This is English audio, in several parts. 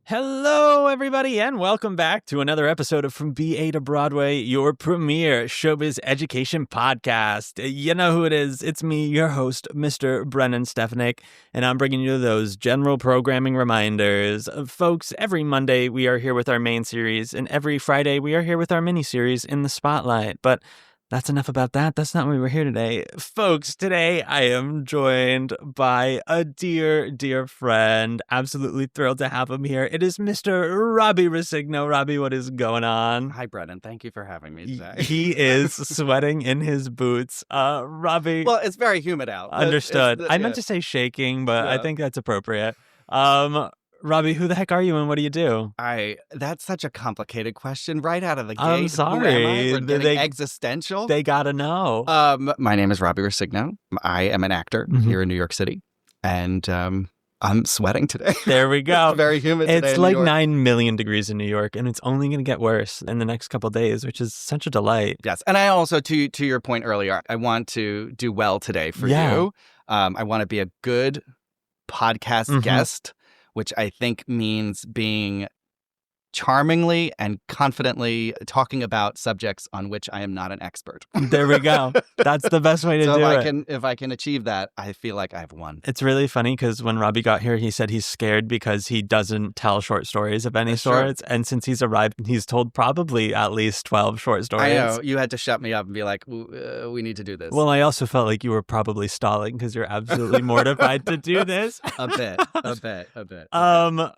Hello, everybody, and welcome back to another episode of From BA to Broadway, your premier showbiz education podcast. You know who it is. It's me, your host, Mr. Brennan Stefanik, and I'm bringing you those general programming reminders. Folks, every Monday we are here with our main series, and every Friday we are here with our mini-series In the Spotlight. But that's enough about that. That's not why we're here today. Folks, today I am joined by a dear, dear friend. Absolutely thrilled to have him here. It is Mr. Robbie Rescigno. Robbie, what is going on? Hi, Brennan. Thank you for having me today. He is sweating in his boots. Robbie. Well, it's very humid out. Understood. I meant to say shaking, but I think that's appropriate. Robbie, who the heck are you and what do you do? That's such a complicated question right out of the gate. I'm sorry. We're getting existential. They gotta know. My name is Robbie Rescigno. I am an actor here in New York City, and I'm sweating today. There we go. It's very humid today. It's like 9 million degrees in New York, and it's only going to get worse in the next couple of days, which is such a delight. Yes, and I also, to your point earlier, I want to do well today for you. I want to be a good podcast guest, which I think means being charmingly and confidently talking about subjects on which I am not an expert. There we go. That's the best way to do it. If I can achieve that, I feel like I've won. It's really funny because when Robbie got here, he said he's scared because he doesn't tell short stories of any sorts. And since he's arrived, he's told probably at least 12 short stories. I know. You had to shut me up and be like, we need to do this. Well, I also felt like you were probably stalling because you're absolutely mortified to do this. A bit.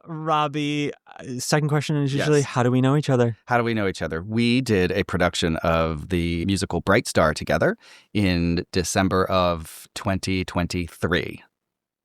Robbie, second question is usually, how do we know each other? How do we know each other? We did a production of the musical Bright Star together in December of 2023.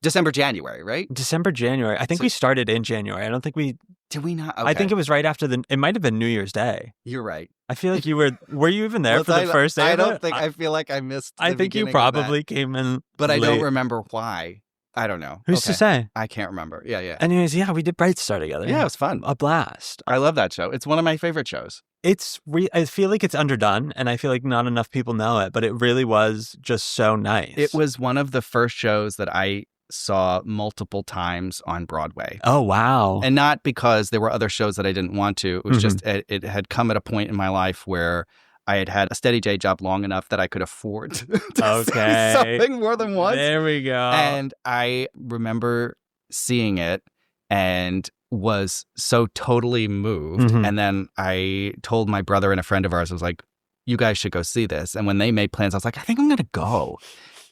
January, right? January. I think we started in January. I don't think we... Did we not? Okay. I think it was right after it might have been New Year's Day. You're right. I feel like you were you even there for the first day? I feel like I missed I think you probably came in But late. I don't remember why. I don't know. Who's to say? I can't remember. Yeah. Anyways, we did Bright Star together. Yeah, it was fun. A blast. I love that show. It's one of my favorite shows. I feel like it's underdone, and I feel like not enough people know it, but it really was just so nice. It was one of the first shows that I saw multiple times on Broadway. Oh, wow. And not because there were other shows that I didn't want to. It was just, it had come at a point in my life where I had had a steady day job long enough that I could afford to see something more than once. There we go. And I remember seeing it and was so totally moved. And then I told my brother and a friend of ours, I was like, you guys should go see this. And when they made plans, I was like, I think I'm going to go.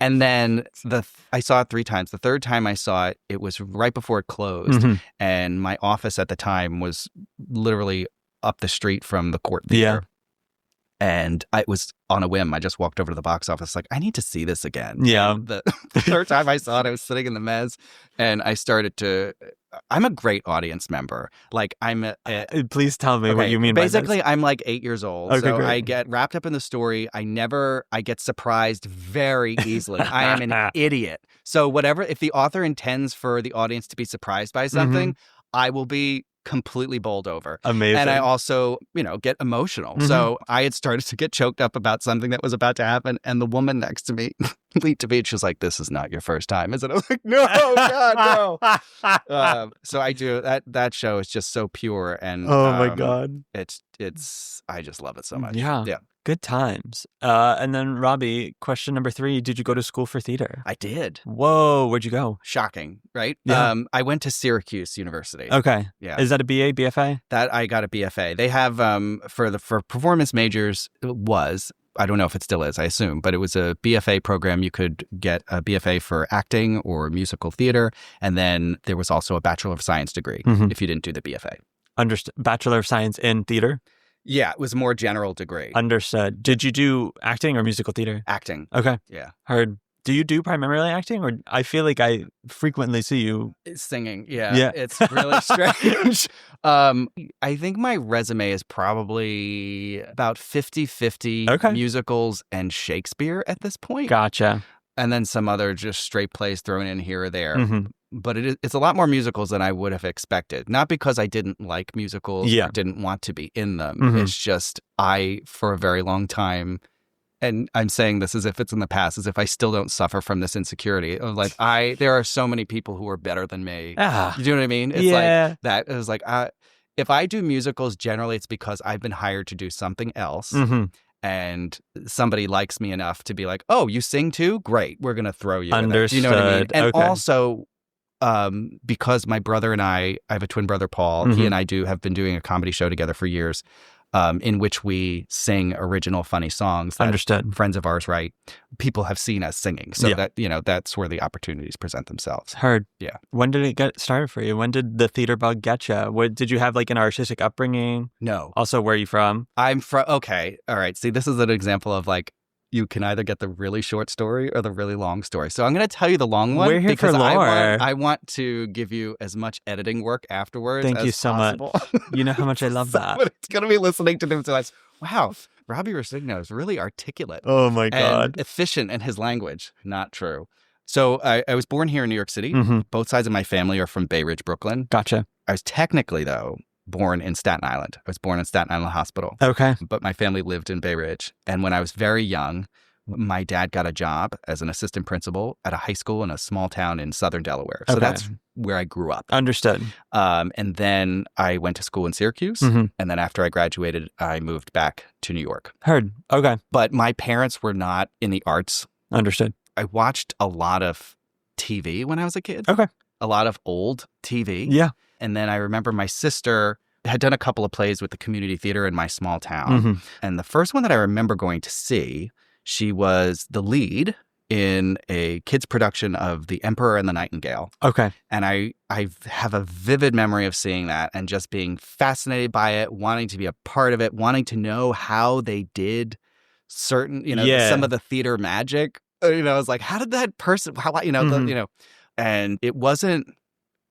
And then I saw it 3 times. The third time I saw it, it was right before it closed. And my office at the time was literally up the street from the Court Theater. And it was on a whim. I just walked over to the box office like, I need to see this again. Yeah. And the third time I saw it, I was sitting in the mezz and I started to... I'm a great audience member. Like Please tell me what you mean by this. Basically, I'm like 8 years old. Okay, so great. I get wrapped up in the story. I get surprised very easily. I am an idiot. So if the author intends for the audience to be surprised by something, I will be completely bowled over. Amazing. And I also, get emotional. So I had started to get choked up about something that was about to happen. And the woman next to me leaned to me and she was like, this is not your first time, is it? I was like, no, God, no. So I do that show is just so pure. And oh my God. I just love it so much. Yeah. Good times. And then Robbie, question number 3, did you go to school for theater? I did. Whoa, where'd you go? Shocking, right? Yeah. I went to Syracuse University. Okay. Yeah. Is that a BA, BFA? That I got a BFA. They have for performance majors, it was, I don't know if it still is, I assume, but it was a BFA program. You could get a BFA for acting or musical theater. And then there was also a Bachelor of Science degree if you didn't do the BFA. Understood. Bachelor of Science in theater? Yeah, it was a more general degree. Understood. Did you do acting or musical theater? Acting. Okay. Yeah. Heard. Do you do primarily acting, or I feel like I frequently see you singing? Yeah. It's really strange. I think my resume is probably about 50-50 musicals and Shakespeare at this point. Gotcha. And then some other just straight plays thrown in here or there. But it's a lot more musicals than I would have expected. Not because I didn't like musicals or didn't want to be in them. It's just for a very long time, and I'm saying this as if it's in the past, as if I still don't suffer from this insecurity of like, there are so many people who are better than me. You know what I mean? It's like that. It was like, if I do musicals, generally it's because I've been hired to do something else. And somebody likes me enough to be like, oh, you sing too? Great. We're going to throw you. Understood. You know what I mean? And also, because my brother and I have a twin brother, Paul, he and I have been doing a comedy show together for years, in which we sing original funny songs that friends of ours write. People have seen us singing. So that, that's where the opportunities present themselves. Heard. Yeah. When did it get started for you? When did the theater bug get you? Did you have like an artistic upbringing? No. Also, where are you from? I'm from, okay. All right. See, this is an example of like, you can either get the really short story or the really long story. So I'm going to tell you the long one. We're here because for lore. I want to give you as much editing work afterwards. Thank you so possible. Much. You know how much I love that. It's going to be listening to them and realize, wow, Robbie Rescigno is really articulate. Oh my God. And efficient in his language. Not true. So I was born here in New York City. Both sides of my family are from Bay Ridge, Brooklyn. Gotcha. I was technically, though, born in Staten Island. I was born in Staten Island Hospital. Okay. But my family lived in Bay Ridge. And when I was very young, my dad got a job as an assistant principal at a high school in a small town in southern Delaware. So that's where I grew up. Understood. And then I went to school in Syracuse. And then after I graduated, I moved back to New York. Heard. Okay. But my parents were not in the arts. Understood. I watched a lot of TV when I was a kid. Okay. A lot of old TV. Yeah. And then I remember my sister had done a couple of plays with the community theater in my small town. And the first one that I remember going to see, she was the lead in a kids' production of The Emperor and the Nightingale. Okay. And I have a vivid memory of seeing that and just being fascinated by it, wanting to be a part of it, wanting to know how they did certain, some of the theater magic. I was like, how did that person, and it wasn't,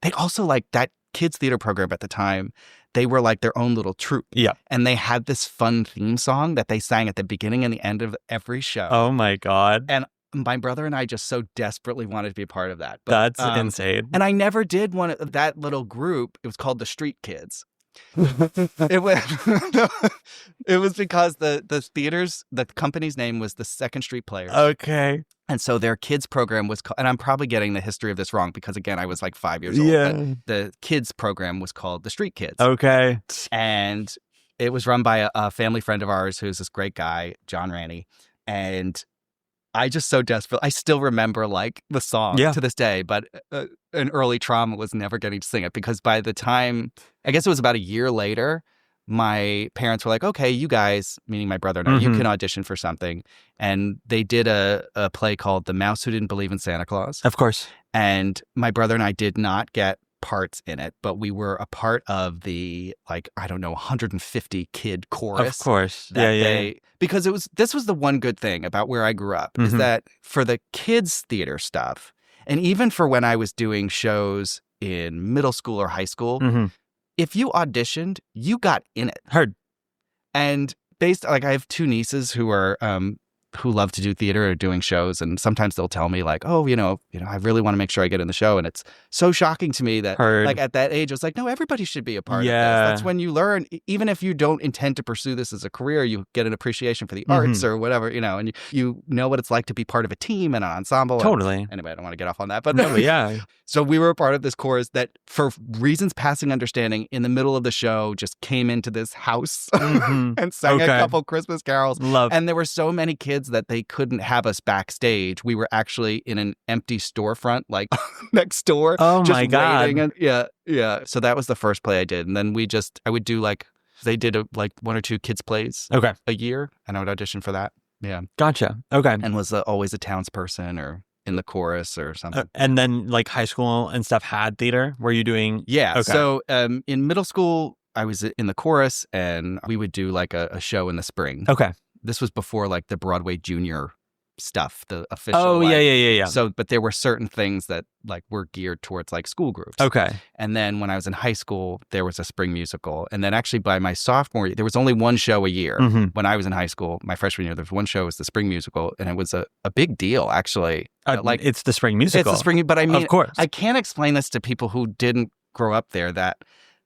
they also like that kids theater program at the time, they were like their own little troupe. Yeah. And they had this fun theme song that they sang at the beginning and the end of every show. Oh my God. And my brother and I just so desperately wanted to be a part of that. But, that's insane. And I never did one of that little group. It was called the Street Kids. It was because the company's name was the Second Street Players. Okay. And so their kids program was called, and I'm probably getting the history of this wrong because again, I was like 5 years old. Yeah. But the kids program was called the Street Kids. Okay. And it was run by a family friend of ours who's this great guy, John Ranney. And I just so desperate. I still remember like the song to this day, but an early trauma was never getting to sing it because by the time, I guess it was about a year later, my parents were like, okay, you guys, meaning my brother and I, you can audition for something. And they did a play called The Mouse Who Didn't Believe in Santa Claus. Of course. And my brother and I did not get parts in it, but we were a part of the 150 kid chorus. Of course. Because this was the one good thing about where I grew up is that for the kids theater stuff, and even for when I was doing shows in middle school or high school, if you auditioned, you got in it. Heard. And I have two nieces who are who love to do theater or doing shows, and sometimes they'll tell me like, oh, I really want to make sure I get in the show, and it's so shocking to me that like at that age, I was like, no, everybody should be a part of this. That's when you learn, even if you don't intend to pursue this as a career, you get an appreciation for the arts or whatever, and you know what it's like to be part of a team and an ensemble. Totally. Anyway, I don't want to get off on that, but no, yeah. So we were a part of this chorus that, for reasons passing understanding, in the middle of the show, just came into this house and sang a couple Christmas carols. And there were so many kids that they couldn't have us backstage. We were actually in an empty storefront, like next door. Oh my God. And, yeah. So that was the first play I did. And then I would do they did one or two kids plays a year, and I would audition for that. Yeah. Gotcha. Okay. And was always a townsperson or in the chorus or something. And then high school and stuff had theater? Were you doing? Yeah. Okay. So in middle school, I was in the chorus, and we would do a show in the spring. Okay. This was before the Broadway Junior stuff, the official. Oh, yeah. So, but there were certain things that were geared towards school groups. Okay. And then when I was in high school, there was a spring musical. And then actually by my sophomore year, there was only one show a year. When I was in high school, my freshman year, there was one show, it was the spring musical. And it was a big deal, actually. It's the spring musical. It's the spring, but I mean, of course. I can't explain this to people who didn't grow up there, that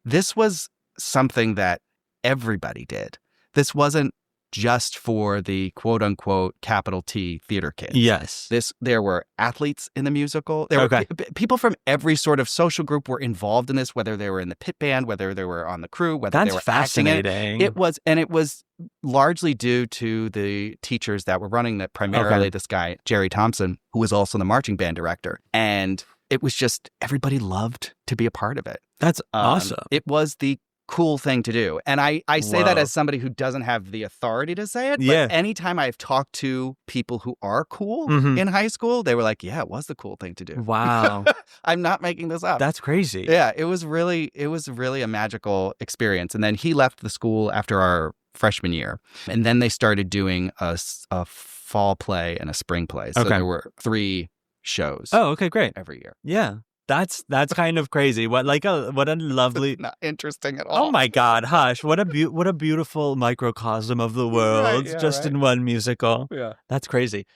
this was something that everybody did. This wasn't, just for the quote unquote capital T theater kids. Yes. There were athletes in the musical. There were people from every sort of social group were involved in this, whether they were in the pit band, whether they were on the crew, whether they were fascinating. acting in it. It was largely due to the teachers that were running that, primarily this guy, Jerry Thompson, who was also the marching band director. And it was just, everybody loved to be a part of it. That's awesome. It was the cool thing to do. And I say that as somebody who doesn't have the authority to say it. But anytime I've talked to people who are cool in high school, they were like, yeah, it was the cool thing to do. Wow. I'm not making this up. That's crazy. Yeah, it was really a magical experience. And then he left the school after our freshman year. And then they started doing a fall play and a spring play. So there were 3 shows. Oh, okay, great. Every year. Yeah. That's kind of crazy. What a lovely, not interesting at all. Oh my God, hush! What a beautiful microcosm of the world, in one musical. Yeah, that's crazy.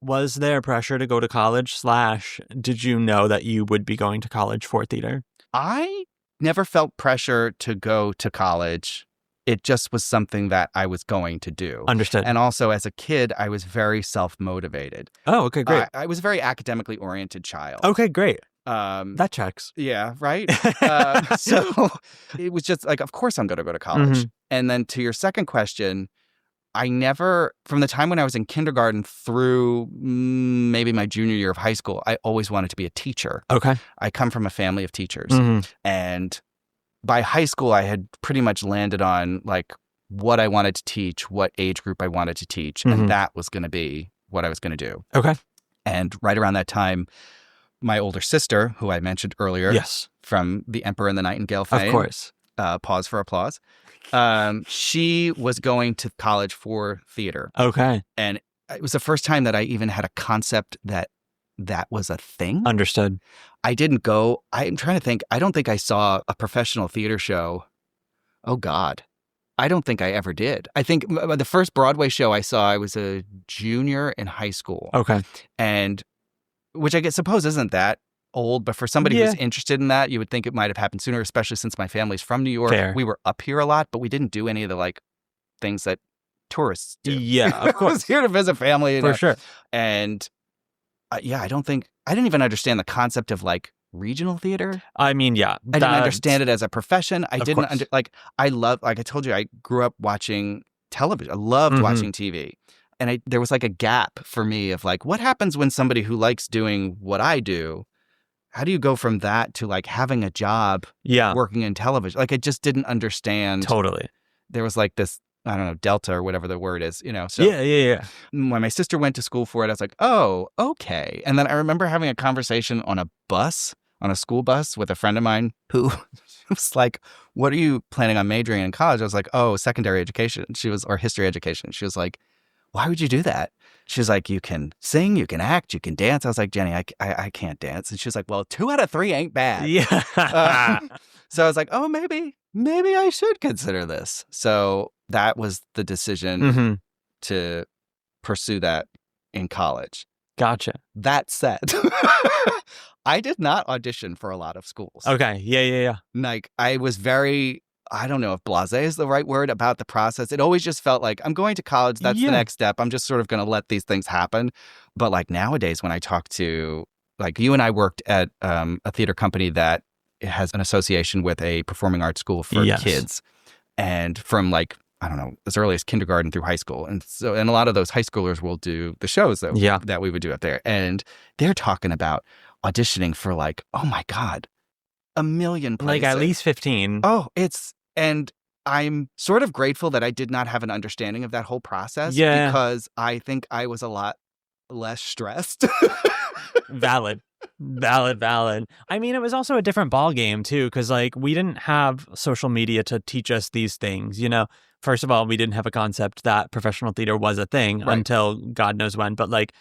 Was there pressure to go to college? / did you know that you would be going to college for theater? I never felt pressure to go to college. It just was something that I was going to do. Understood. And also, as a kid, I was very self-motivated. Oh, okay, great. I was a very academically oriented child. Okay, great. That checks. Yeah, right? So it was just like, of course I'm going to go to college. And then to your second question, I never, from the time when I was in kindergarten through maybe my junior year of high school, I always wanted to be a teacher. Okay. I come from a family of teachers. And by high school, I had pretty much landed on like what I wanted to teach, what age group I wanted to teach. And that was going to be what I was going to do. Okay. And right around that time, my older sister, who I mentioned earlier, from The Emperor and the Nightingale fame, of course, pause for applause, she was going to college for theater. Okay. And it was the first time that I even had a concept that was a thing. Understood. I didn't go, I'm trying to think, I don't think I saw a professional theater show. Oh, God. I don't think I ever did. I think the first Broadway show I saw, I was a junior in high school. Okay. And which I suppose isn't that old, but for somebody who's interested in that, you would think it might have happened sooner, especially since my family's from New York. Fair. We were up here a lot, but we didn't do any of the like things that tourists do. Yeah, of course. I was here to visit family. For sure. And I didn't even understand the concept of like regional theater. I mean, yeah. I didn't understand it as a profession. I didn't I told you, I grew up watching television. I loved watching TV. And there was like a gap for me of like, what happens when somebody who likes doing what I do, how do you go from that to like having a job working in television? Like I just didn't understand. Totally. There was like this, I don't know, delta or whatever the word is, you know? So yeah. When my sister went to school for it, I was like, oh, okay. And then I remember having a conversation on a school bus with a friend of mine who was like, what are you planning on majoring in college? I was like, oh, secondary education. Or history education. She was like, why would you do that? She was like, you can sing, you can act, you can dance. I was like, Jenny, I can't dance. And she was like, well, 2 out of 3 ain't bad. Yeah. So I was like, oh, maybe I should consider this. So that was the decision to pursue that in college. Gotcha. That said, I did not audition for a lot of schools. Okay. Yeah. Like I was very, I don't know if blasé is the right word about the process. It always just felt like I'm going to college. That's the next step. I'm just sort of going to let these things happen. But like nowadays when I talk to, like you and I worked at a theater company that has an association with a performing arts school for kids. And from like, I don't know, as early as kindergarten through high school. And so, and a lot of those high schoolers will do the shows that we would do up there. And they're talking about auditioning for like, oh my God, a million places. Like at least 15. Oh, and I'm sort of grateful that I did not have an understanding of that whole process because I think I was a lot less stressed. Valid. I mean, it was also a different ball game too, because like we didn't have social media to teach us these things. You know, first of all, we didn't have a concept that professional theater was a thing until God knows when. But like,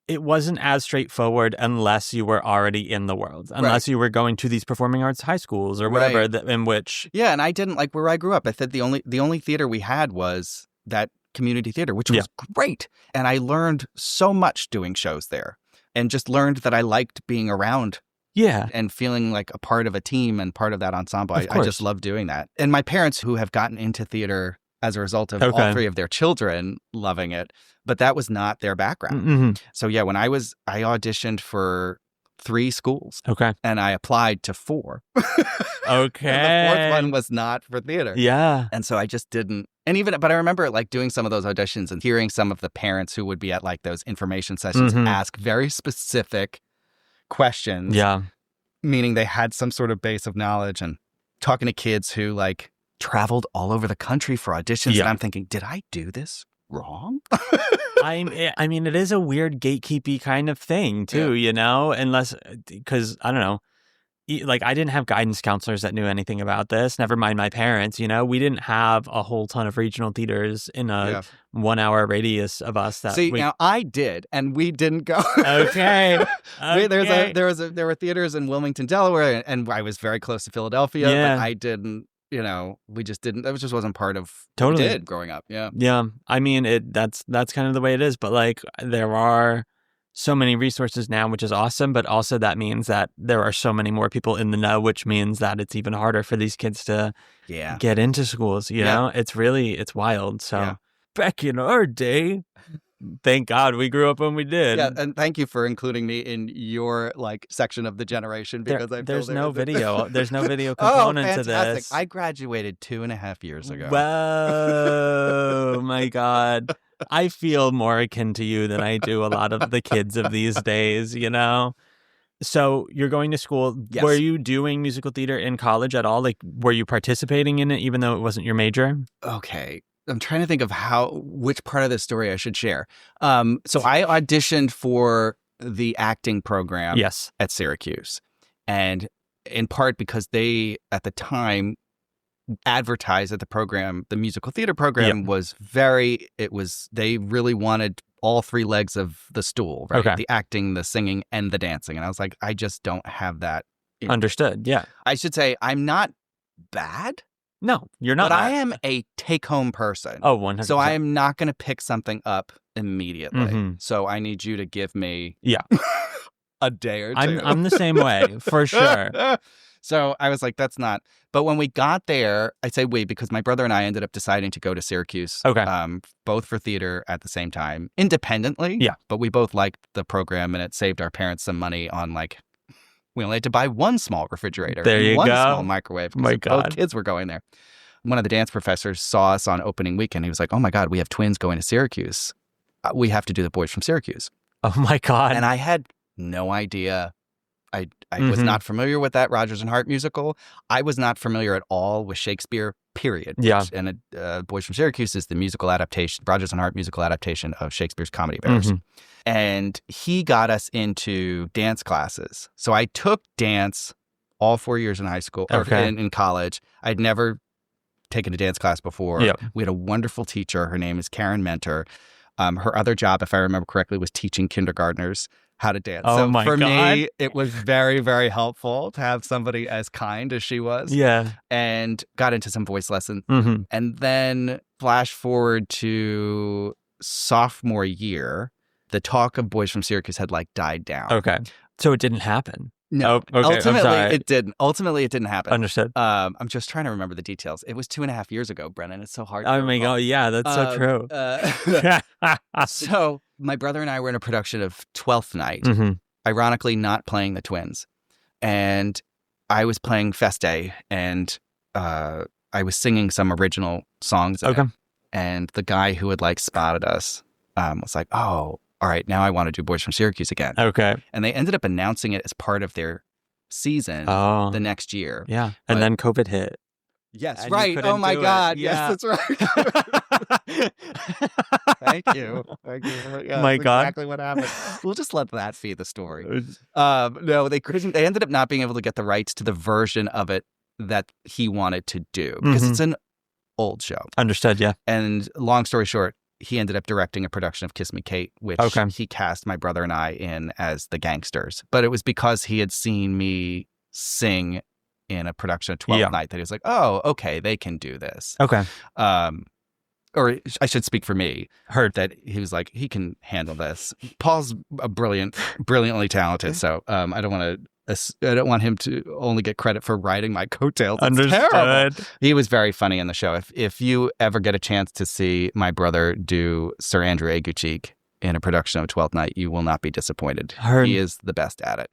it wasn't as straightforward unless you were already in the world, unless you were going to these performing arts high schools or whatever in which. Yeah, and I didn't like where I grew up. I said the only theater we had was that community theater, which was great, and I learned so much doing shows there. And just learned that I liked being around and feeling like a part of a team and part of that ensemble. I just love doing that. And my parents, who have gotten into theater as a result of all three of their children loving it. But that was not their background. Mm-hmm. So yeah, when I auditioned for 3 schools. Okay. And I applied to 4. Okay. And the 4th one was not for theater. Yeah. And so I just didn't. But I remember like doing some of those auditions and hearing some of the parents who would be at like those information sessions ask very specific questions. Yeah. Meaning they had some sort of base of knowledge, and talking to kids who like traveled all over the country for auditions. Yeah. And I'm thinking, did I do this wrong? I mean, it is a weird gatekeepy kind of thing too, you know, unless, because I don't know, like I didn't have guidance counselors that knew anything about this. Never mind my parents, you know, we didn't have a whole ton of regional theaters in a 1 hour radius of us. Now I did, and we didn't go. Okay. There were theaters in Wilmington, Delaware, and I was very close to Philadelphia, but I didn't. You know, we just didn't. That just wasn't part of what we did growing up. Yeah. Yeah. I mean, that's kind of the way it is. But like, there are so many resources now, which is awesome. But also that means that there are so many more people in the know, which means that it's even harder for these kids to get into schools. You know, it's wild. So back in our day, thank God we grew up when we did. Yeah, and thank you for including me in your like section of the generation, because there's no video. There's no video component to this. I graduated 2.5 years ago. Whoa, my God. I feel more akin to you than I do a lot of the kids of these days, you know? So you're going to school. Yes. Were you doing musical theater in college at all? Like, were you participating in it even though it wasn't your major? Okay. I'm trying to think of which part of this story I should share. So I auditioned for the acting program at Syracuse. And in part because they, at the time, advertised that the musical theater program they really wanted all 3 legs of the stool, right? Okay. The acting, the singing, and the dancing. And I was like, I just don't have that. Understood. Yeah. I should say I'm not bad. No, you're not. But I am a take-home person. Oh, 100%. So I am not going to pick something up immediately. Mm-hmm. So I need you to give me a day or two. I'm the same way, for sure. So I was like, that's not. But when we got there, I say we because my brother and I ended up deciding to go to Syracuse. Okay. Both for theater at the same time, independently. Yeah. But we both liked the program, and it saved our parents some money on like, we only had to buy 1 small refrigerator and 1 small microwave. My God. Both kids were going there. One of the dance professors saw us on opening weekend. He was like, oh my God, we have twins going to Syracuse. We have to do the Boys from Syracuse. Oh my God. And I had no idea. I was not familiar with that Rodgers and Hart musical. I was not familiar at all with Shakespeare, period. Yeah. And Boys from Syracuse is the musical adaptation, Rodgers and Hart musical adaptation of Shakespeare's Comedy Bears. Mm-hmm. And he got us into dance classes. So I took dance all 4 years in high school, or in college. I'd never taken a dance class before. Yep. We had a wonderful teacher. Her name is Karen Mentor. Her other job, if I remember correctly, was teaching kindergartners how to dance. Oh, so my for God. me, it was very, very helpful to have somebody as kind as she was. Yeah. And got into some voice lessons. Mm-hmm. And then flash forward to sophomore year, the talk of Boys from Syracuse had like died down. Okay. So it didn't happen. No. Oh, okay. Ultimately, it didn't. Ultimately, it didn't happen. Understood. I'm just trying to remember the details. It was 2.5 years ago, Brennan. It's so hard. Oh my God. Yeah, that's so true. So my brother and I were in a production of Twelfth Night, mm-hmm. ironically not playing the twins. And I was playing Feste, and I was singing some original songs. Okay. And the guy who had like spotted us was like, oh, all right, now I want to do Boys from Syracuse again. Okay. And they ended up announcing it as part of their season the next year. Yeah. And then COVID hit. Yes, and right. Oh my God. Yeah. Yes, that's right. Thank you. Yeah, my God. Exactly what happened. We'll just let that feed the story. No, they couldn't. They ended up not being able to get the rights to the version of it that he wanted to do because it's an old show. Understood. Yeah. And long story short, he ended up directing a production of Kiss Me Kate, which he cast my brother and I in as the gangsters. But it was because he had seen me sing in a production of 12th Night that he was like, oh, okay, they can do this. Okay. Or I should speak for me. Heard that he was like, he can handle this. Paul's brilliantly talented. So I don't want him to only get credit for riding my coattails. It's Understood. terrible. He was very funny in the show. If you ever get a chance to see my brother do Sir Andrew Aguecheek in a production of Twelfth Night, you will not be disappointed. Heard. He is the best at it.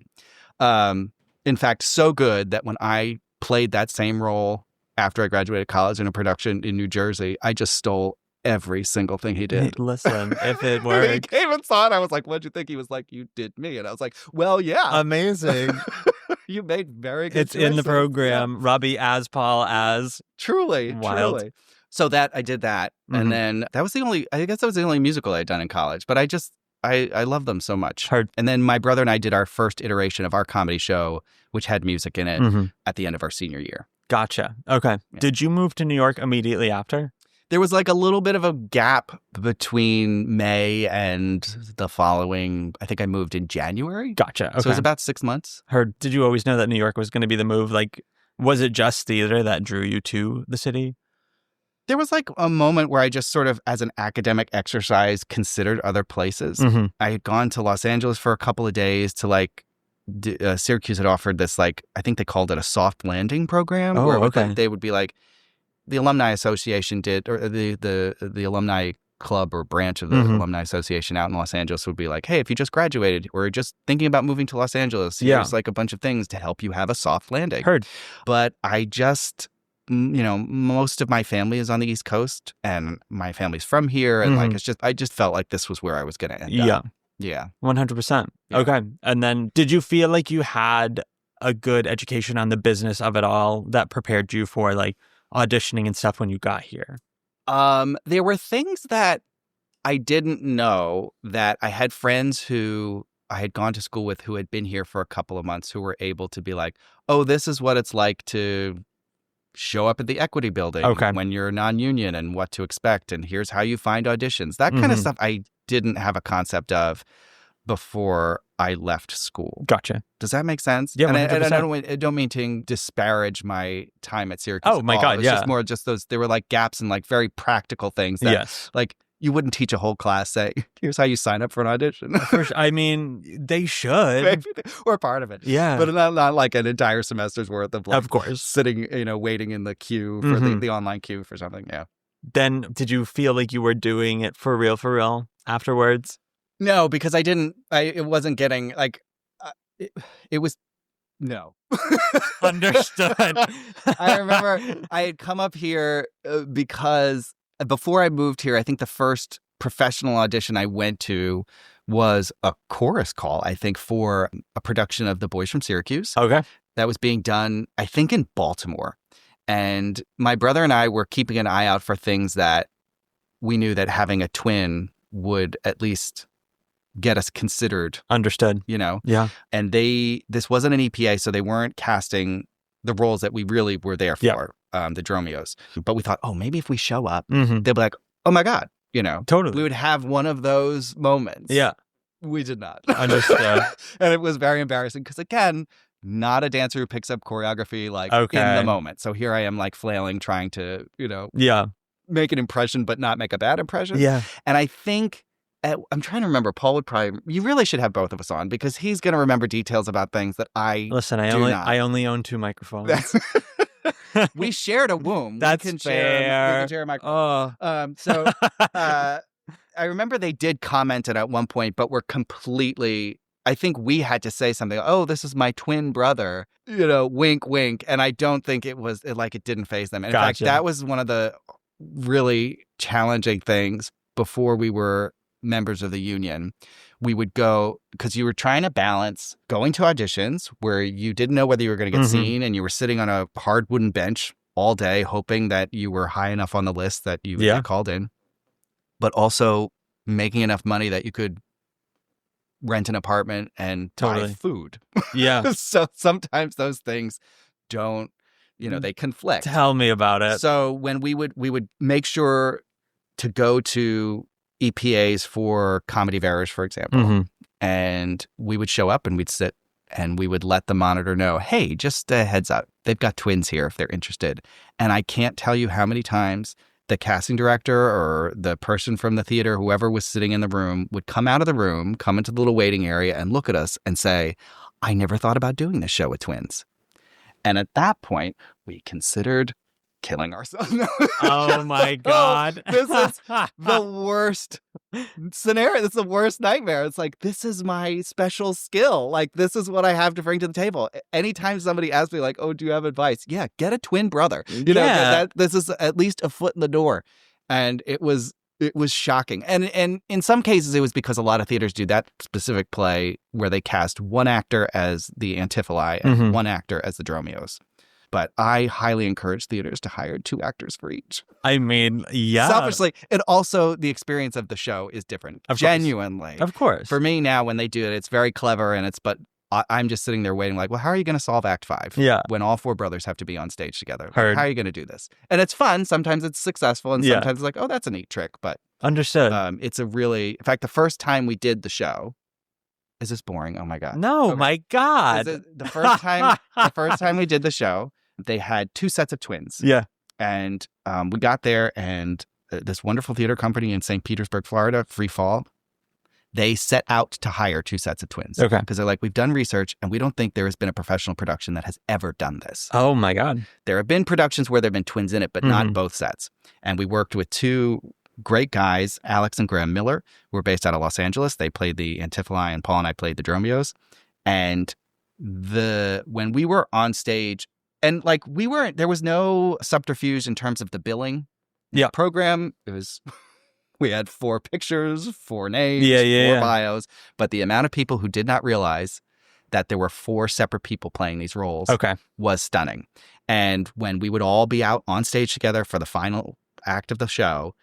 In fact, so good that when I played that same role after I graduated college in a production in New Jersey, I just stole every single thing he did. Hey, listen, if it He works. came and saw it. I was like, what'd you think? He was like, you did me. And I was like, well, yeah. Amazing. You made very good It's in the choices. program. Yeah. Robbie as Paul as Truly. Wild. Truly. So I did that. Mhm. And then I guess that was the only musical I'd done in college. But I love them so much. Heard. And then my brother and I did our first iteration of our comedy show, which had music in it Mhm. at the end of our senior year. Gotcha. Okay. Yeah. Did you move to New York immediately after? There was like a little bit of a gap between May and the following. I think I moved in January. Gotcha. Okay. So it was about 6 months. Heard. Did you always know that New York was going to be the move? Like, was it just theater that drew you to the city? There was like a moment where I just sort of, as an academic exercise, considered other places. Mhm. I had gone to Los Angeles for a couple of days to like, Syracuse had offered this, like, I think they called it a soft landing program. Oh, where it would, okay. like, they would be like, the Alumni Association did, or the Alumni Club or branch of the Mhm. Alumni Association out in Los Angeles would be like, hey, if you just graduated or just thinking about moving to Los Angeles, Yeah. here's like a bunch of things to help you have a soft landing. Heard. But I just, most of my family is on the East Coast and my family's from here. And like, I just felt like this was where I was going to end Yeah. up. Yeah. 100%. Yeah. Okay. And then did you feel like you had a good education on the business of it all that prepared you for like auditioning and stuff when you got here? There were things that I didn't know that I had friends who I had gone to school with who had been here for a couple of months who were able to be like, oh, this is what it's like to show up at the Equity Building when you're non-union and what to expect. And here's how you find auditions. That kind of stuff I didn't have a concept of before I left school. Gotcha. Does that make sense? Yeah, and 100%. I don't mean to disparage my time at Syracuse. Oh, my at all. God, It was yeah. just more just those, there were like gaps and like very practical things that Yes. like you wouldn't teach a whole class say, here's how you sign up for an audition. For sure. I mean, they should. Maybe or part of it. Yeah. But not like an entire semester's worth of like Of course. sitting, waiting in the queue for the online queue for something. Yeah. Then did you feel like you were doing it for real afterwards? No, because it wasn't getting like, it was, no. Understood. I remember I had come up here because before I moved here, I think the first professional audition I went to was a chorus call, I think, for a production of The Boys from Syracuse. Okay. That was being done, I think, in Baltimore. And my brother and I were keeping an eye out for things that we knew that having a twin would at least get us considered. Understood. Yeah. And this wasn't an EPA, so they weren't casting the roles that we really were there for, the Dromios. But we thought, oh, maybe if we show up, they'll be like, oh my God, Totally. we would have one of those moments. Yeah. We did not. Understood. And it was very embarrassing because, again, not a dancer who picks up choreography like in the moment. So here I am like flailing, trying to, make an impression, but not make a bad impression. Yeah. And I think, I'm trying to remember, Paul would probably, you really should have both of us on because he's going to remember details about things that I Listen, I only own 2 microphones. We shared a womb. That's we can fair. Share a microphone. So I remember they did comment it at one point, but were completely, I think we had to say something, oh, this is my twin brother, wink, wink. And I don't think it was like it didn't faze them. And in fact, that was one of the really challenging things before we were members of the union. We would go, because you were trying to balance going to auditions where you didn't know whether you were going to get seen and you were sitting on a hard wooden bench all day hoping that you were high enough on the list that you would get called in, but also making enough money that you could rent an apartment and buy food. Yeah. So sometimes those things don't, they conflict. Tell me about it. So when we would make sure to go to EPAs for Comedy Verish, for example, and we would show up and we'd sit and we would let the monitor know, hey, just a heads up, they've got twins here if they're interested. And I can't tell you how many times the casting director or the person from the theater, whoever was sitting in the room, would come out of the room, come into the little waiting area and look at us and say, I never thought about doing this show with twins. And at that point, we considered killing ourselves. Oh my God. This is the worst scenario. This is the worst nightmare. It's like, this is my special skill. Like, this is what I have to bring to the table. Anytime somebody asks me, like, oh, do you have advice? Yeah, get a twin brother. You know, this is at least a foot in the door. And it was shocking. And in some cases, it was because a lot of theaters do that specific play where they cast one actor as the Antiphili and one actor as the Dromios. But I highly encourage theaters to hire 2 actors for each. I mean, yeah. Selfishly. And also the experience of the show is different. Genuinely. Of course. For me now, when they do it, it's very clever and but I'm just sitting there waiting like, well, how are you going to solve Act 5? Yeah. When all 4 brothers have to be on stage together. Like, Heard. how are you going to do this? And it's fun. Sometimes it's successful and sometimes it's like, oh, that's a neat trick. But understood. It's a really, in fact, the first time we did the show, is this boring? Oh my God. No, my God. The first time we did the show, they had 2 sets of twins. Yeah. And we got there and this wonderful theater company in St. Petersburg, Florida, Free Fall, they set out to hire 2 sets of twins. Okay. Because they're like, we've done research and we don't think there has been a professional production that has ever done this. Oh my God. There have been productions where there have been twins in it, but not both sets. And we worked with 2 great guys, Alex and Graham Miller, who were based out of Los Angeles. They played the Antiphili and Paul and I played the Dromios. And when we were on stage, and like there was no subterfuge in terms of the billing program. It was, we had 4 pictures, 4 names, 4 bios, but the amount of people who did not realize that there were 4 separate people playing these roles was stunning. And when we would all be out on stage together for the final act of the show,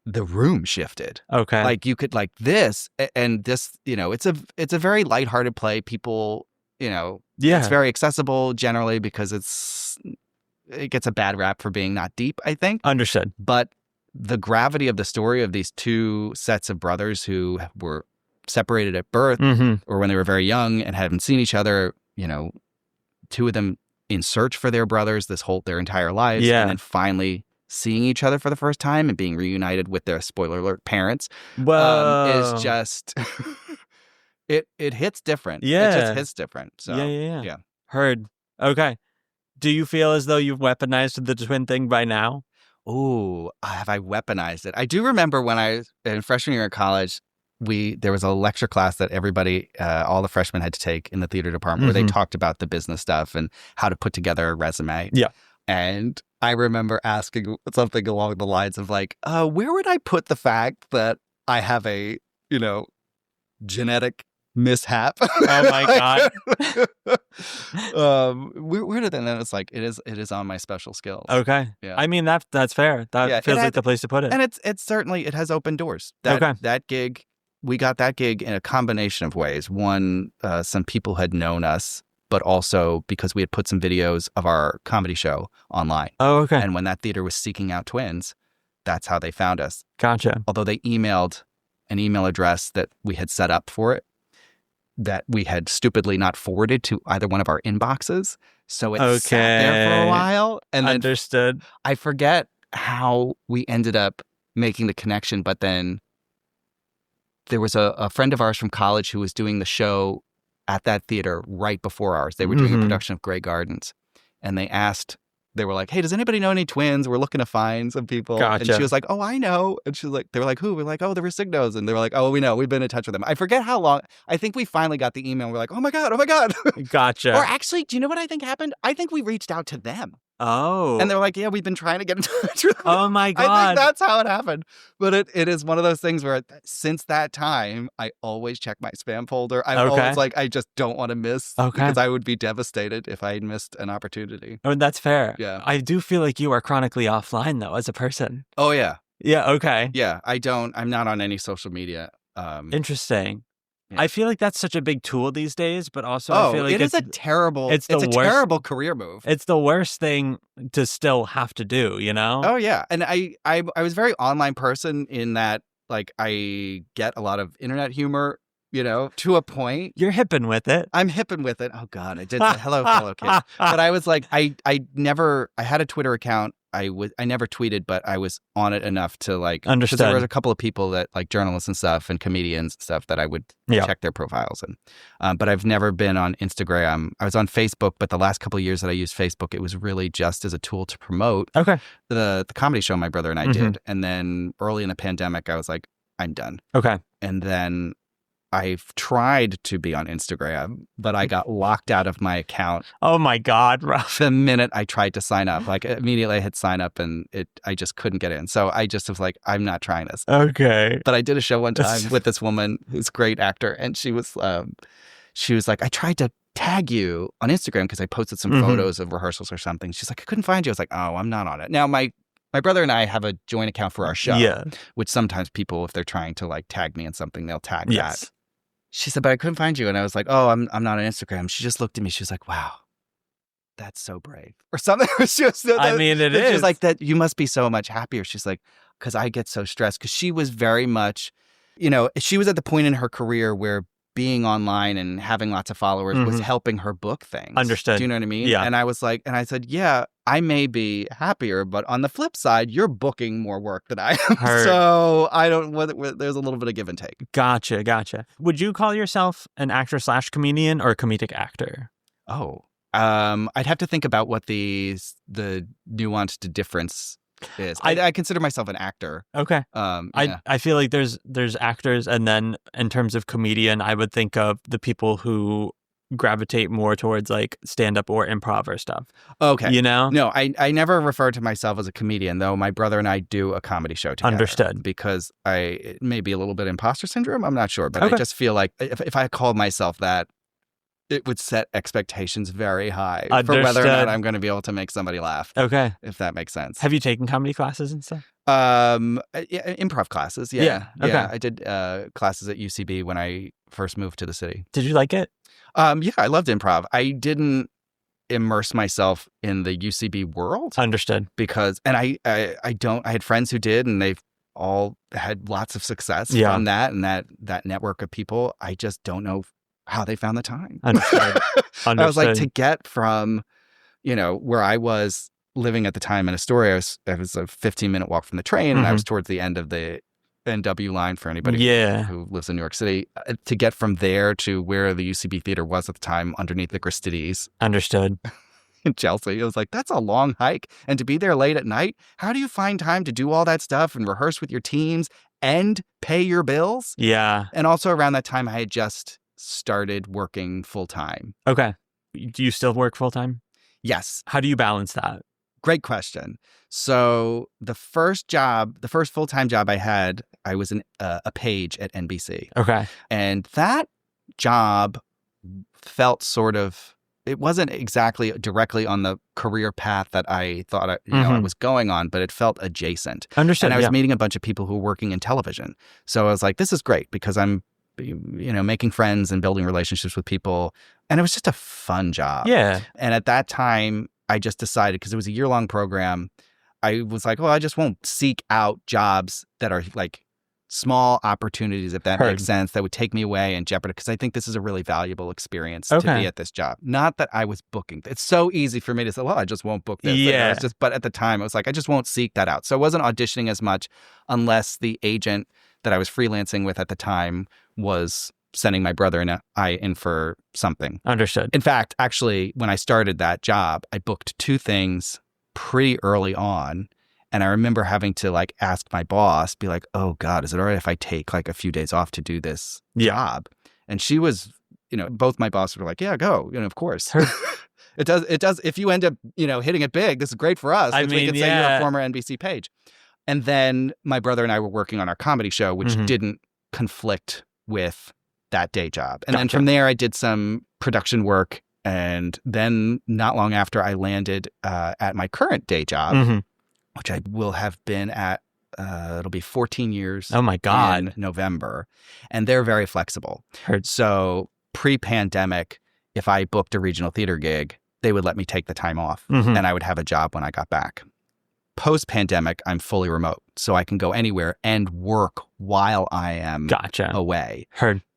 the room shifted. Okay. Like you could like this and this, you know, it's a very lighthearted play. People, you know, it's very accessible generally because it gets a bad rap for being not deep, I think. Understood. But the gravity of the story of these 2 sets of brothers who were separated at birth or when they were very young and hadn't seen each other, you know, 2 of them in search for their brothers their entire lives. And then finally seeing each other for the first time and being reunited with their, spoiler alert, parents is just... It hits different. Yeah. It just hits different. So, yeah. Heard. Okay. Do you feel as though you've weaponized the twin thing by now? Ooh, have I weaponized it? I do remember when in freshman year of college, there was a lecture class that everybody, all the freshmen had to take in the theater department where they talked about the business stuff and how to put together a resume. Yeah. And I remember asking something along the lines of like, where would I put the fact that I have a, you know, genetic mishap? Oh my God. Where did that? And then it's like it is on my special skills. Okay. Yeah. I mean that's fair. That feels like the place to put it. And it's certainly it has opened doors. That gig, we got that gig in a combination of ways. One, some people had known us, but also because we had put some videos of our comedy show online. Oh, okay. And when that theater was seeking out twins, that's how they found us. Gotcha. Although they emailed an email address that we had set up for it, that we had stupidly not forwarded to either one of our inboxes. So it sat there for a while. And then understood. I forget how we ended up making the connection, but then there was a friend of ours from college who was doing the show at that theater right before ours. They were doing a production of Grey Gardens. And they were like, hey, does anybody know any twins? We're looking to find some people. Gotcha. And she was like, oh, I know. And she was like, they were like, who? We're like, oh, the Rescignos. And they were like, oh, we know. We've been in touch with them. I forget how long. I think we finally got the email. We're like, oh my God. Gotcha. Or actually, do you know what I think happened? I think we reached out to them. Oh. And they're like, yeah, we've been trying to get in touch with them. Oh my God. I think that's how it happened. But it is one of those things where since that time, I always check my spam folder. I'm always like, I just don't want to miss because I would be devastated if I had missed an opportunity. Oh, that's fair. Yeah. I do feel like you are chronically offline though as a person. Oh, yeah. Yeah. Okay. Yeah. I'm not on any social media. Interesting. Yeah. I feel like that's such a big tool these days, but also I feel like it's a terrible terrible career move. It's the worst thing to still have to do, you know? Oh yeah. And I was a very online person in that like I get a lot of internet humor, you know, to a point. You're hipping with it. I'm hipping with it. Oh God, I did say hello, fellow kids. But I was like, I had a Twitter account I never tweeted, but I was on it enough to like, Understood. because there was a couple of people that like journalists and stuff and comedians and stuff that I would check their profiles and, but I've never been on Instagram. I was on Facebook, but the last couple of years that I used Facebook, it was really just as a tool to promote the comedy show my brother and I did. And then early in the pandemic, I was like, I'm done. Okay. And then I've tried to be on Instagram, but I got locked out of my account. Oh my God, Ralph. The minute I tried to sign up, like immediately I hit sign up and I just couldn't get in. So I just was like, I'm not trying this. Okay. But I did a show one time with this woman who's a great actor. And she was like, I tried to tag you on Instagram because I posted some photos of rehearsals or something. She's like, I couldn't find you. I was like, oh, I'm not on it. Now, my brother and I have a joint account for our show, which sometimes people, if they're trying to like tag me in something, they'll tag that. She said, but I couldn't find you. And I was like, oh, I'm not on Instagram. She just looked at me. She was like, wow, that's so brave. Or something. She was, I mean, it is. She's like, that you must be so much happier. She's like, because I get so stressed. Because she was very much, she was at the point in her career where being online and having lots of followers was helping her book things. Understood. Do you know what I mean? Yeah. And I was like, and I said, yeah, I may be happier, but on the flip side, you're booking more work than I am. So there's a little bit of give and take. Gotcha. Would you call yourself an actor/comedian or a comedic actor? Oh, I'd have to think about what the nuanced difference is. I consider myself an actor. Okay. I feel like there's actors, and then in terms of comedian, I would think of the people who gravitate more towards like stand-up or improv or stuff. Okay. No, I never refer to myself as a comedian, though my brother and I do a comedy show together. Understood. Because it may be a little bit imposter syndrome. I'm not sure, but I just feel like if I called myself that, it would set expectations very high for whether or not I'm going to be able to make somebody laugh. Okay. If that makes sense. Have you taken comedy classes and stuff? Improv classes. Yeah. Okay. Yeah. I did classes at UCB when I first moved to the city. Did you like it? Yeah, I loved improv. I didn't immerse myself in the UCB world. Understood. Because, and I had friends who did, and they've all had lots of success from that and that network of people. I just don't know how they found the time. Understood. I was like, to get from, where I was living at the time in Astoria, it was a 15-minute walk from the train, and I was towards the end of the NW line for anybody who lives in New York City, to get from there to where the UCB theater was at the time underneath the Gristides. Understood. In Chelsea. It was like, that's a long hike. And to be there late at night, how do you find time to do all that stuff and rehearse with your teams and pay your bills? Yeah. And also around that time, I had just started working full time. Okay. Do you still work full time? Yes. How do you balance that? Great question. So the first full-time job I had, I was a page at NBC. Okay. And that job felt it wasn't exactly directly on the career path that I thought I was going on, but it felt adjacent. Understood. And I was meeting a bunch of people who were working in television. So I was like, this is great because I'm making friends and building relationships with people. And it was just a fun job. Yeah. And at that time, I just decided, because it was a year-long program, I was like, well, I just won't seek out jobs that are like small opportunities, if that makes sense, that would take me away and jeopardize, because I think this is a really valuable experience to be at this job. Not that I was booking. It's so easy for me to say, well, I just won't book this. Yeah. But at the time, I was like, I just won't seek that out. So I wasn't auditioning as much unless the agent that I was freelancing with at the time was sending my brother and I in for something. Understood. In fact, actually, when I started that job, I booked 2 things pretty early on. And I remember having to like ask my boss, be like, oh God, is it all right if I take like a few days off to do this job? And she was, both my bosses were like, yeah, go, of course. It does. If you end up, hitting it big, this is great for us. We can say you're a former NBC page. And then my brother and I were working on our comedy show, which didn't conflict with that day job. And then from there, I did some production work. And then not long after, I landed at my current day job, which I will have been at, it'll be 14 years. Oh my God. In November. And they're very flexible. So pre-pandemic, if I booked a regional theater gig, they would let me take the time off and I would have a job when I got back. Post-pandemic, I'm fully remote, so I can go anywhere and work while I am away.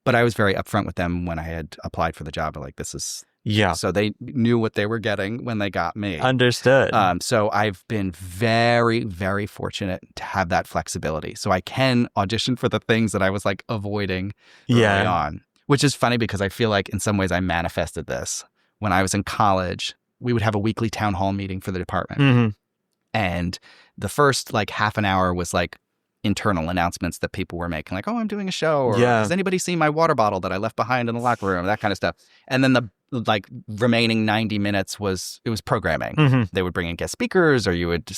But I was very upfront with them when I had applied for the job. Like, this is Yeah. So they knew what they were getting when they got me. Understood. So I've been very, very fortunate to have that flexibility. So I can audition for the things that I was like avoiding early on, which is funny because I feel like in some ways I manifested this. When I was in college, we would have a weekly town hall meeting for the department. Mm-hmm. And the first like half an hour was like internal announcements that people were making, like, oh, I'm doing a show, or has anybody seen my water bottle that I left behind in the locker room, that kind of stuff. And then the like remaining 90 minutes was programming. Mm-hmm. They would bring in guest speakers, or you would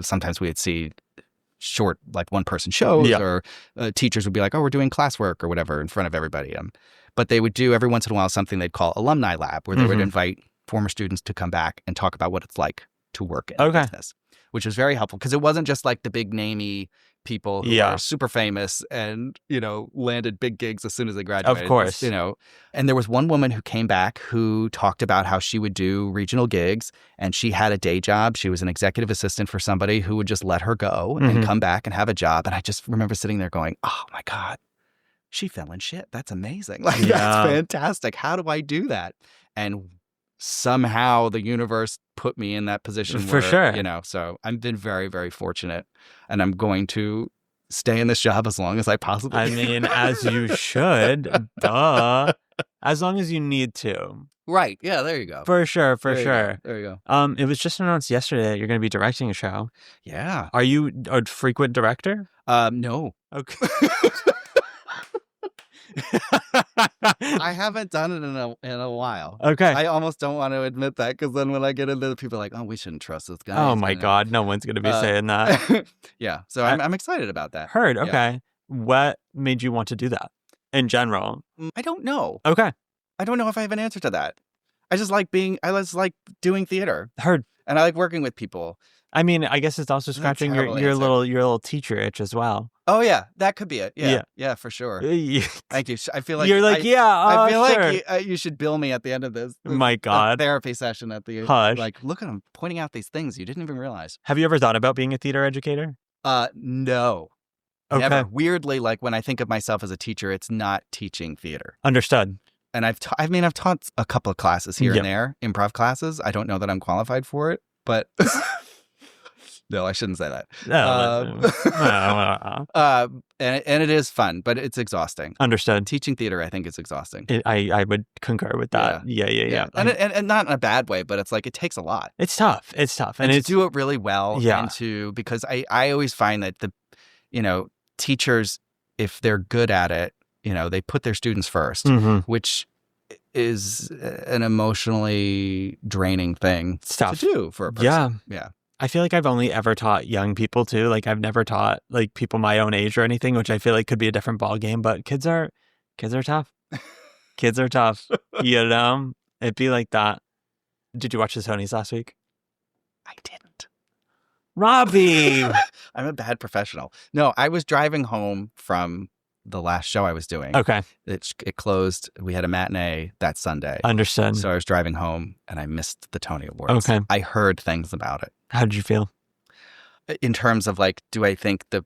sometimes we would see short like one person shows, or teachers would be like, oh, we're doing classwork or whatever in front of everybody. But they would do every once in a while something they'd call alumni lab, where they would invite former students to come back and talk about what it's like to work in business, which was very helpful because it wasn't just like the big namey people who are super famous and, landed big gigs as soon as they graduated. Of course. And there was one woman who came back who talked about how she would do regional gigs, and she had a day job. She was an executive assistant for somebody who would just let her go and come back and have a job. And I just remember sitting there going, oh my God, she fell in shit. That's amazing. Like, that's fantastic. How do I do that? And somehow the universe put me in that position for sure. So I've been very, very fortunate, and I'm going to stay in this job as long as I possibly can. I mean, as you should, duh. As long as you need to. Right. Yeah, there you go. For sure, sure. There you go. It was just announced yesterday that you're going to be directing a show. Yeah. Are you a frequent director? No. Okay. I haven't done it in a while. Okay. I almost don't want to admit that, because then when I get into it, people are like, oh, we shouldn't trust this guy. Oh my God, no one's going to be saying that. Yeah. So I'm excited about that. Heard. Okay. Yeah. What made you want to do that in general? I don't know. Okay. I don't know if I have an answer to that. I just like doing theater. Heard. And I like working with people. I mean, I guess it's also scratching your little teacher itch as well. Oh yeah, that could be it. Yeah, for sure. Thank you. I feel like you're like, I feel sure. like you should bill me at the end of this. My God, therapy session at the Hush. Like, look at him pointing out these things you didn't even realize. Have you ever thought about being a theater educator? No. Okay. Never. Weirdly, like when I think of myself as a teacher, it's not teaching theater. Understood. And I've taught a couple of classes here and there, improv classes. I don't know that I'm qualified for it, but. No, I shouldn't say that. And it is fun, but it's exhausting. Understood. Teaching theater, I think, is exhausting. I would concur with that. Yeah. And not in a bad way, but it's like it takes a lot. It's tough. And to do it really well. Yeah. Because I always find that teachers, if they're good at it, they put their students first, which is an emotionally draining thing to do for a person. Yeah. I feel like I've only ever taught young people too. Like I've never taught like people my own age or anything, which I feel like could be a different ball game. But kids are tough. Kids are tough. It'd be like that. Did you watch the Tonys last week? I didn't. Robbie, I'm a bad professional. No, I was driving home from the last show I was doing. Okay. It closed. We had a matinee that Sunday. Understood. So I was driving home and I missed the Tony Awards. Okay. I heard things about it. How did you feel? In terms of like, do I think the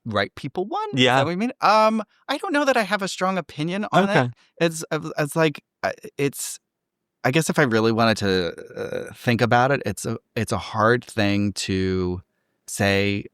right people won? Yeah. Is that what you mean? I don't know that I have a strong opinion on it. It's like, I guess if I really wanted to think about it, it's a hard thing to say,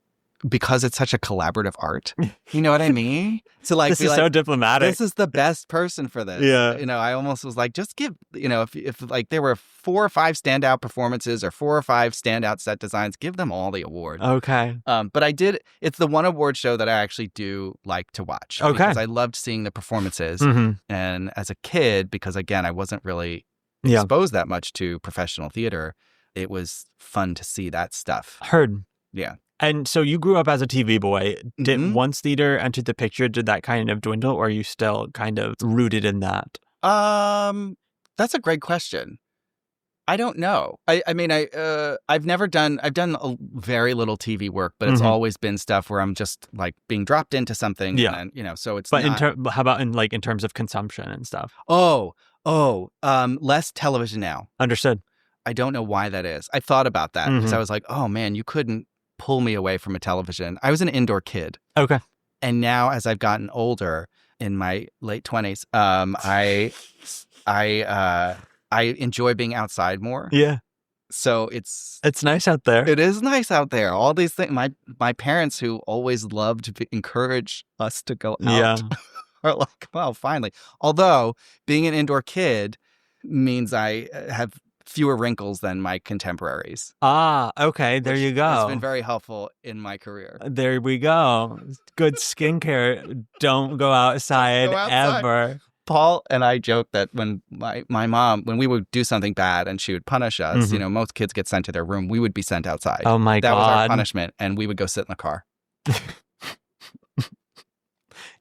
because it's such a collaborative art. You know what I mean? To like, this is so diplomatic. This is the best person for this. Yeah. I almost was like, just give, if like there were 4 or 5 standout performances or 4 or 5 standout set designs, give them all the award. Okay. But it's the one award show that I actually do like to watch. Okay. Because I loved seeing the performances. And as a kid, because again, I wasn't really exposed that much to professional theater, it was fun to see that stuff. Heard. Yeah. And so you grew up as a TV boy. Did once theater entered the picture, did that kind of dwindle, or are you still kind of rooted in that? That's a great question. I don't know. I've done a very little TV work, but it's always been stuff where I'm just like being dropped into something. Yeah. And, so it's but not... how about in terms of consumption and stuff? Less television now. Understood. I don't know why that is. I thought about that because I was like, oh man, you couldn't pull me away from a television. I was an indoor kid. Okay. I And now as I've gotten older, in my late 20s, I I enjoy being outside more. Yeah. So it's nice out there. It is nice out there. All these things. My parents, who always loved to encourage us to go out, are like, wow, finally. Although being an indoor kid means I have fewer wrinkles than my contemporaries. Ah, okay. There you go. It's been very helpful in my career. There we go. Good skincare. Don't go outside, ever. Paul and I joked that when my mom, when we would do something bad and she would punish us, most kids get sent to their room. We would be sent outside. Oh my God. That was our punishment. And we would go sit in the car.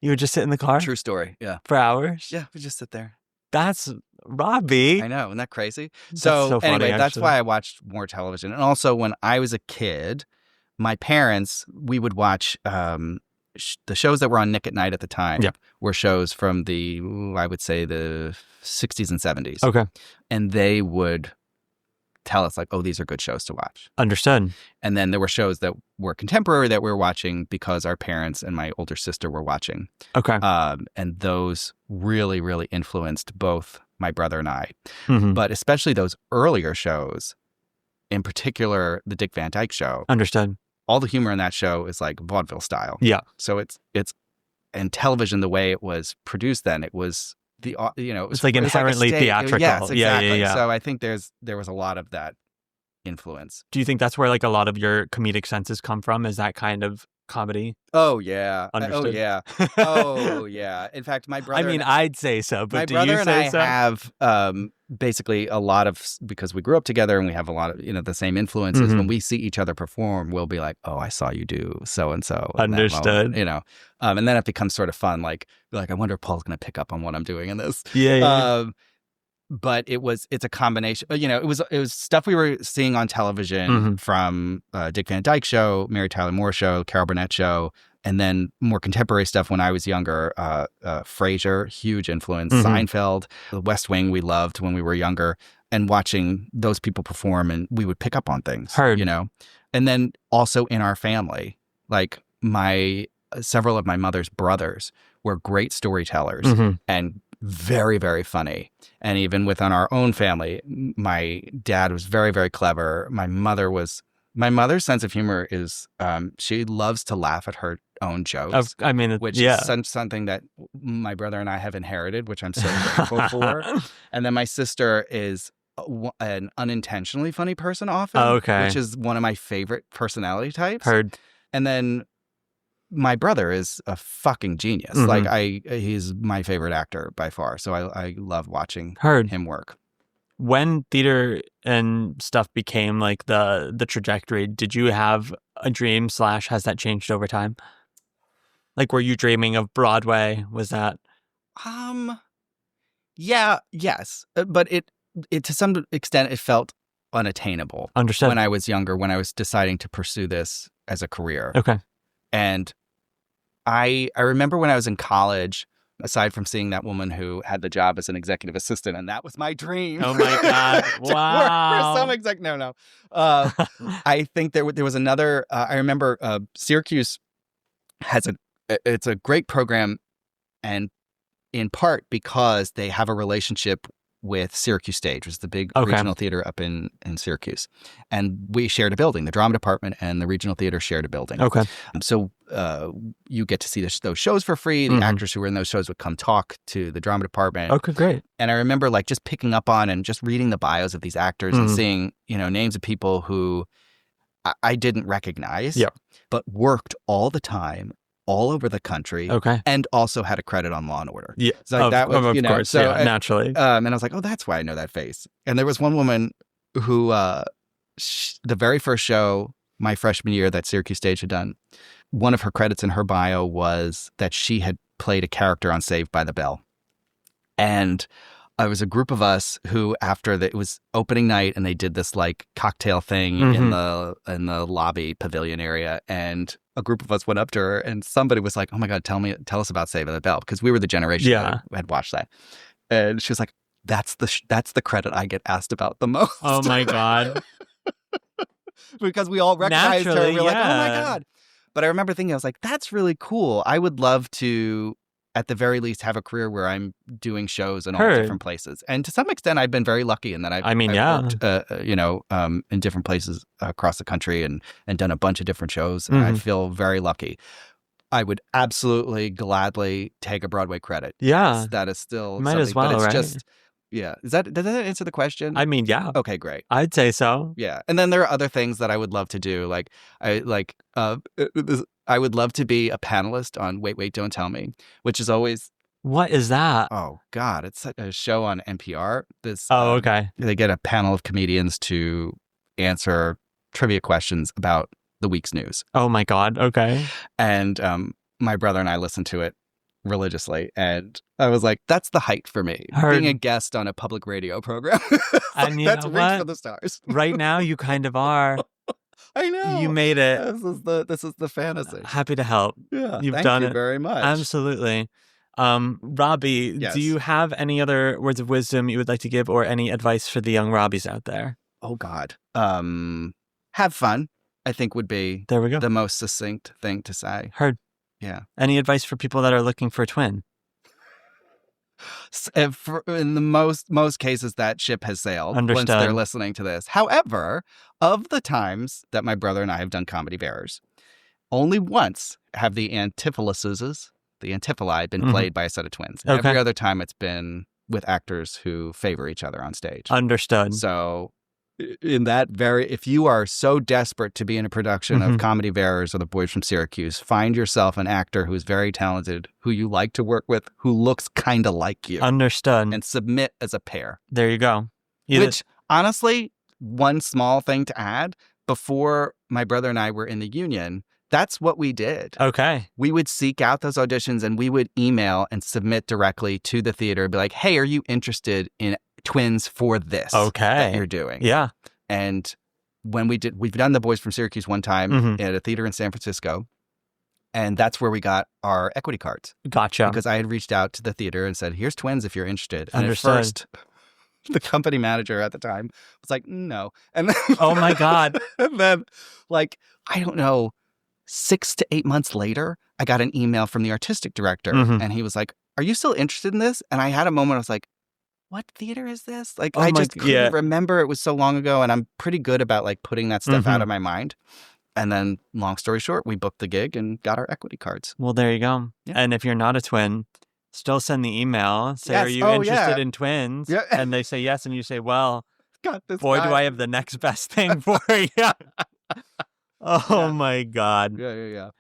You would just sit in the car? True story. Yeah. For hours? Yeah. We just sit there. That's Robbie. I know. Isn't that crazy? That's so funny, anyway, that's actually. why I watched more television. And also when I was a kid, my parents, we would watch the shows that were on Nick at Night at the time were shows from I would say the 60s and 70s. Okay. And they would tell us like, oh, these are good shows to watch. Understood. And then there were shows that were contemporary that we were watching because our parents and my older sister were watching. Okay. And those really, really influenced both my brother and I. Mm-hmm. But especially those earlier shows, in particular, the Dick Van Dyke Show. Understood. All the humor in that show is like vaudeville style. Yeah. So it's and television, the way it was produced then, it was it's like inherently theatrical. Yes, exactly. Yeah. So I think there was a lot of that influence. Do you think that's where like a lot of your comedic senses come from? Is that kind of comedy? Oh yeah. Understood. Oh yeah. Oh yeah. In fact, my brother. I mean, I'd say so, but do you my brother say and so? I have basically a lot of, because we grew up together and we have a lot of the same influences. When we see each other perform, we'll be like, oh, I saw you do so and so. Understood. And then it becomes sort of fun. Like I wonder if Paul's going to pick up on what I'm doing in this. Yeah. But it's a combination. It was stuff we were seeing on television from Dick Van Dyke Show, Mary Tyler Moore Show, Carol Burnett Show, and then more contemporary stuff when I was younger. Frasier, huge influence. Seinfeld, The West Wing, we loved when we were younger, and watching those people perform, and we would pick up on things. Heard. And then also in our family, like several of my mother's brothers were great storytellers and very, very funny. And even within our own family, my dad was very, very clever. My mother's sense of humor is she loves to laugh at her own jokes. Which is something that my brother and I have inherited, which I'm so grateful for. And then my sister is an unintentionally funny person often, which is one of my favorite personality types. Heard. And then my brother is a fucking genius. He's my favorite actor by far. So I love watching him work. When theater and stuff became like the trajectory, did you have a dream / has that changed over time? Like, were you dreaming of Broadway? Was that? Yeah, yes. But it to some extent, it felt unattainable. Understood. When I was younger, when I was deciding to pursue this as a career. Okay. And I remember when I was in college, aside from seeing that woman who had the job as an executive assistant, and that was my dream. Oh my God. Wow. For some no. I think there was another, I remember Syracuse it's a great program, and in part because they have a relationship with Syracuse Stage, which is the big regional theater up in Syracuse. And we shared a building. The drama department and the regional theater shared a building. Okay. So you get to see those shows for free. The actors who were in those shows would come talk to the drama department. Okay, great. And I remember like just picking up on and just reading the bios of these actors and seeing, names of people who I didn't recognize, but worked all the time, all over the country, and also had a credit on Law and Order. Yeah, so that was, of course, so naturally. And I was like, oh, that's why I know that face. And there was one woman who, the very first show my freshman year that Syracuse Stage had done, one of her credits in her bio was that she had played a character on Saved by the Bell. And it was a group of us who, it was opening night, and they did this like cocktail thing in the lobby pavilion area, and a group of us went up to her, and somebody was like, "Oh my God, tell us about Saved by the Bell," because we were the generation that had watched that. And she was like, "That's the credit I get asked about the most." Oh my God! Because we all recognized her. We were like, "Oh my God!" But I remember thinking, I was like, "That's really cool. I would love to." at the very least have a career where I'm doing shows in all different places. And to some extent, I've been very lucky in that I've worked, in different places across the country and done a bunch of different shows. And I feel very lucky. I would absolutely gladly take a Broadway credit. Yeah. That is still might something, as well, but it's right? just, yeah. Does that answer the question? I mean, yeah. Okay, great. I'd say so. Yeah. And then there are other things that I would love to do. Like I would love to be a panelist on Wait, Wait, Don't Tell Me, which is always... What is that? Oh, God. It's a show on NPR. Okay. They get a panel of comedians to answer trivia questions about the week's news. Oh, my God. Okay. And my brother and I listened to it religiously. And I was like, that's the height for me. Being a guest on a public radio program. And that's reach for the stars. Right now, you kind of are. I know. You made it. This is the fantasy. Happy to help. Yeah. You've thank done you it very much. Absolutely. Robbie, Yes. do you have any other words of wisdom you would like to give or any advice for the young Robbies out there? Oh, God. Have fun, I think would be There we go. the most succinct thing to say. Heard. Yeah. Any advice for people that are looking for a twin? In the most cases, that ship has sailed. Understood. Once they're listening to this. However, of the times that my brother and I have done Comedy Bearers, only once have the antipholi been played by a set of twins. Okay. Every other time it's been with actors who favor each other on stage. Understood. So if you are so desperate to be in a production of Comedy Bearers or The Boys from Syracuse, find yourself an actor who's very talented, who you like to work with, who looks kind of like you. Understood. And submit as a pair. There you go. Which, honestly, one small thing to add, before my brother and I were in the union, that's what we did. Okay. We would seek out those auditions and we would email and submit directly to the theater, be like, hey, are you interested in twins for this that you're doing? Yeah. And when we've done The Boys from Syracuse one time at a theater in San Francisco, and that's where we got our equity cards. Gotcha. Because I had reached out to the theater and said, here's twins if you're interested. And Understood. at first, the company manager at the time was like, no. And then, oh my God. And then, like, I don't know, 6 to 8 months later, I got an email from the artistic director and he was like, are you still interested in this? And I had a moment, I was like, what theater is this? Like, I just couldn't remember. It was so long ago, and I'm pretty good about like putting that stuff out of my mind. And then, long story short, we booked the gig and got our equity cards. Well, there you go. Yeah. And if you're not a twin, still send the email. Say, are you interested in twins? Yeah. And they say yes, and you say, well, boy, do I have the next best thing for you. Oh my God. Yeah.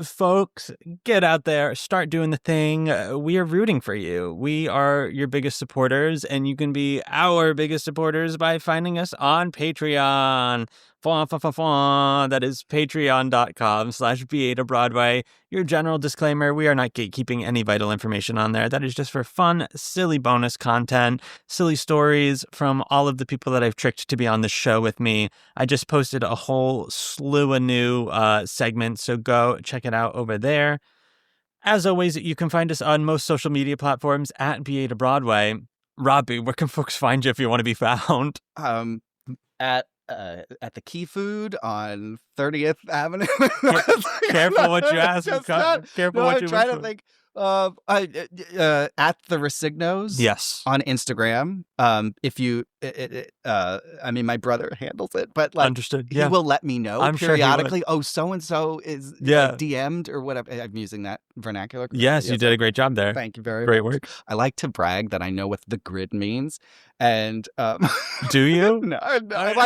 Folks, get out there, start doing the thing. We are rooting for you. We are your biggest supporters, and you can be our biggest supporters by finding us on Patreon. That is patreon.com/BA to Broadway. Your general disclaimer, we are not gatekeeping any vital information on there. That is just for fun, silly bonus content, silly stories from all of the people that I've tricked to be on the show with me. I just posted a whole slew of new segments, so go check it out over there. As always, you can find us on most social media platforms at BA to Broadway. Robbie, where can folks find you if you want to be found? At the Key Food on 30th Avenue. Careful what you ask. Careful what you I'm trying to think. At the Rescignos. Yes. On Instagram. If you, I mean, my brother handles it, but like, understood. He will let me know periodically. Sure so and so is DM'd or whatever. I'm using that vernacular. Yes, you did a great job there. Thank you very much. Great work. I like to brag that I know what the grid means. And do you? No. I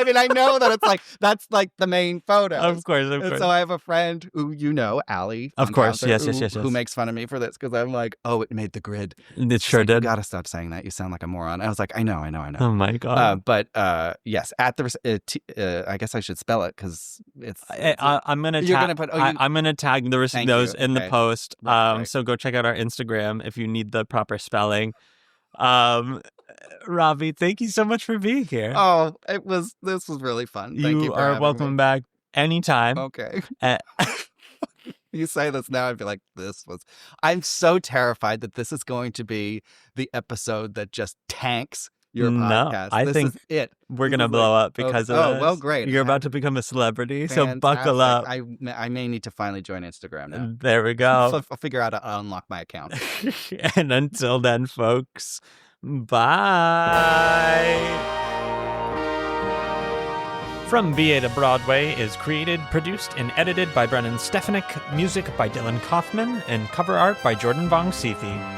mean, I know that that's like the main photo. Of course. So I have a friend who Allie. Of course, yes. Who makes fun of me for this because I'm like, oh, it made the grid. It sure did. You gotta stop saying that. You sound like a moron. I was like, I know. Oh my God. But yes, at the I guess I should spell it because I'm gonna I'm gonna tag the Rescignos in the post. Right. So go check out our Instagram if you need the proper spelling. Robbie, thank you so much for being here. Oh, this was really fun. Thank you for are welcome back anytime. Okay. You say this now, I'd be like, I'm so terrified that this is going to be the episode that just tanks your No, podcast. I This think is it. we're This going to is blow like- up because oh, of this. well, great. You're about to become a celebrity, so buckle up. Fantastic. I may need to finally join Instagram now. There we go. I'll figure out how to unlock my account. And until then, folks, bye. From BA to Broadway is created, produced, and edited by Brennan Stefanik, music by Dylan Kaufman, and cover art by Jordan Vongsithi.